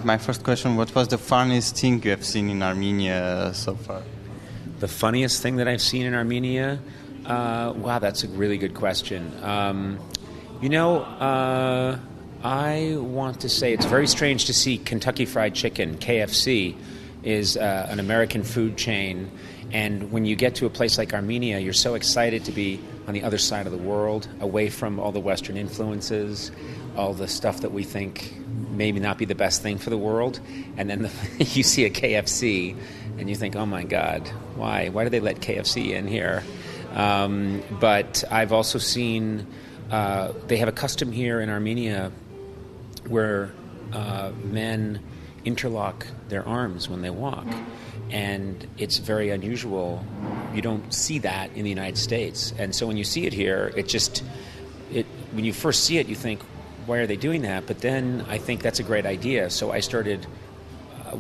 my first question, what was the funniest thing you have seen in Armenia so far? The funniest thing that I've seen in Armenia? Wow, that's a really good question. I want to say it's very strange to see Kentucky Fried Chicken, KFC, is an American food chain. And when you get to a place like Armenia, you're so excited to be on the other side of the world, away from all the Western influences, all the stuff that we think maybe not be the best thing for the world. And then you see a KFC and you think, oh my God, why? Why do they let KFC in here? But I've also seen, they have a custom here in Armenia where men interlock their arms when they walk. And it's very unusual. You don't see that in the United States. And so when you see it here, when you first see it, you think, why are they doing that? But then I think that's a great idea. So I started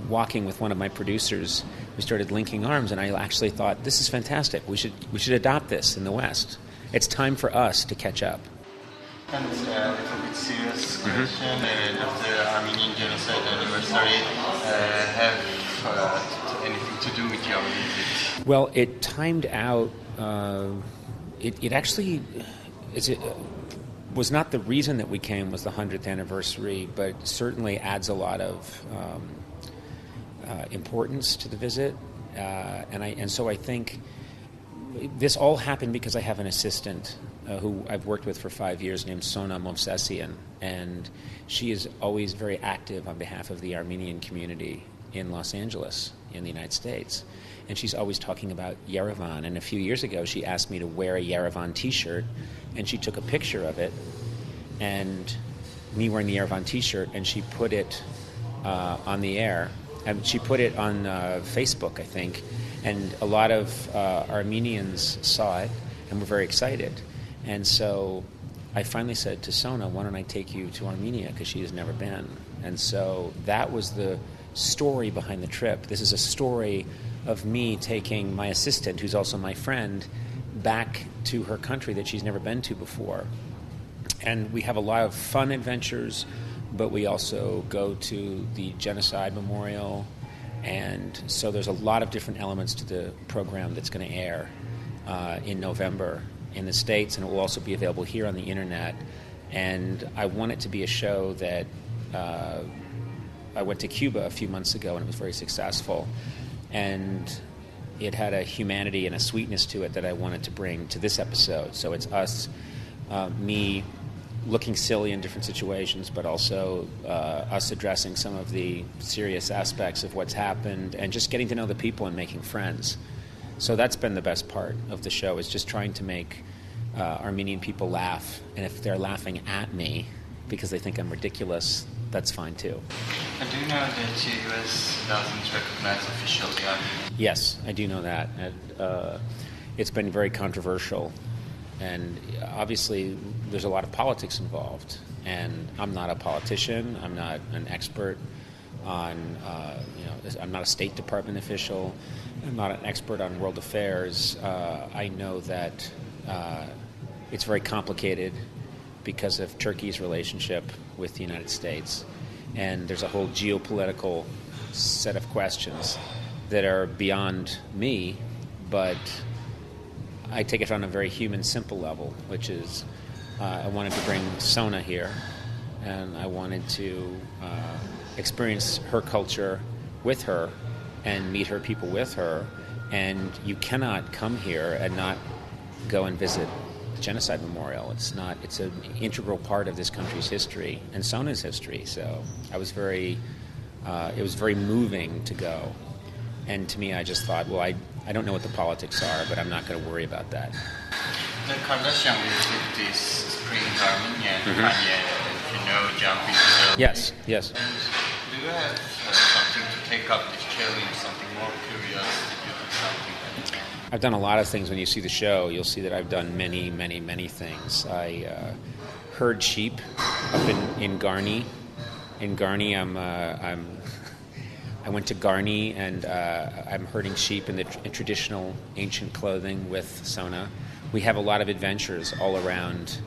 walking with one of my producers. We started linking arms, and I actually thought, this is fantastic. We should adopt this in the West. It's time for us to catch up. And a little bit serious question. After the Armenian genocide anniversary, have anything to do with your visit? Well, it timed out. It actually was not the reason that we came was the 100th anniversary, but certainly adds a lot of importance to the visit. And so I think this all happened because I have an assistant who I've worked with for 5 years named Sona Movsesian, and she is always very active on behalf of the Armenian community in Los Angeles, in the United States. And she's always talking about Yerevan. And a few years ago, she asked me to wear a Yerevan T-shirt, and she took a picture of it, and me wearing the Yerevan T-shirt, and she put it on the air. And she put it on Facebook, I think, and a lot of Armenians saw it and were very excited. And so I finally said to Sona, why don't I take you to Armenia, because she has never been. And so that was the story behind the trip. This is a story of me taking my assistant, who's also my friend, back to her country that she's never been to before. And we have a lot of fun adventures, but we also go to the Genocide Memorial. And so there's a lot of different elements to the program that's going to air in November in the States, and it will also be available here on the internet. And I want it to be a show that I went to Cuba a few months ago, and it was very successful. And it had a humanity and a sweetness to it that I wanted to bring to this episode. So it's us, me looking silly in different situations, but also us addressing some of the serious aspects of what's happened and just getting to know the people and making friends. So that's been the best part of the show, is just trying to make Armenian people laugh. And if they're laughing at me because they think I'm ridiculous, that's fine too. And do you know that the U.S. doesn't recognize officially Armenia? Yes, I do know that. And, it's been very controversial. And obviously, there's a lot of politics involved. And I'm not a politician. I'm not an expert on, I'm not a State Department official. I'm not an expert on world affairs. I know that it's very complicated because of Turkey's relationship with the United States. And there's a whole geopolitical set of questions that are beyond me, but I take it on a very human, simple level, which is I wanted to bring Sona here, and I wanted to experience her culture with her and meet her people with her. And you cannot come here and not go and visit the Genocide Memorial. It's an integral part of this country's history and Sona's history. So it was very moving to go. And to me, I just thought, well, I don't know what the politics are, but I'm not going to worry about that. The Kardashian visit this spring to Armenia, and jump into the... Yes. And do you have something to take up this challenge, something more curious? Did you do something? I've done a lot of things. When you see the show, you'll see that I've done many, many, many things. I herd sheep up in Garni. In Garni, I went to Garni, and I'm herding sheep in traditional ancient clothing with Sona. We have a lot of adventures all around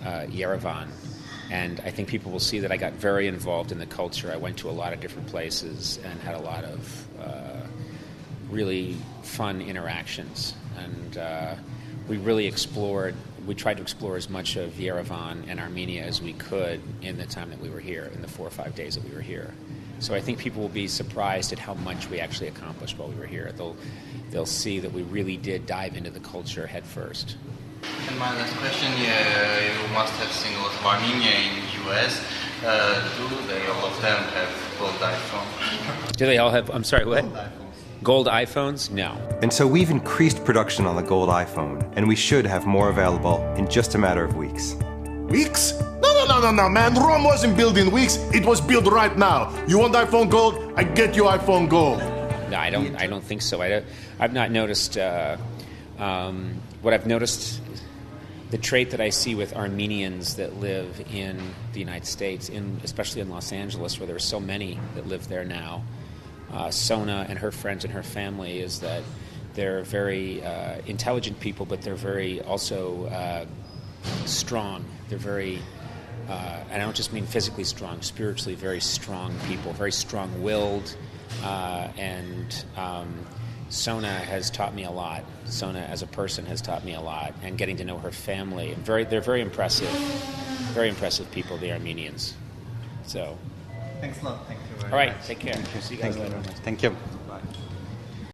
Yerevan, And I think people will see that I got very involved in the culture. I went to a lot of different places and had a lot of really fun interactions. And we really tried to explore as much of Yerevan and Armenia as we could in the time that we were here, in the 4 or 5 days that we were here. So I think people will be surprised at how much we actually accomplished while we were here. They'll see that we really did dive into the culture head first. And my last question, you must have seen a lot of Armenia in the US. Do they all of them have gold iPhone? Do they all have, I'm sorry, what? Gold iPhones. Gold iPhones? No. And so we've increased production on the gold iPhone, and we should have more available in just a matter of weeks. Weeks? No, man. Rome wasn't built in weeks. It was built right now. You want iPhone Gold? I get you iPhone Gold. No, I don't think so. I've not noticed. What I've noticed, the trait that I see with Armenians that live in the United States, especially in Los Angeles, where there are so many that live there now, Sona and her friends and her family, is that they're very intelligent people, but they're very also strong. They're very, and I don't just mean physically strong, spiritually very strong people, very strong-willed, and Sona has taught me a lot. Sona as a person has taught me a lot, and getting to know her family. They're very impressive people, the Armenians. So. Thanks a lot. Thank you very much. All right, take care. Thank you. See you guys later. Thank you.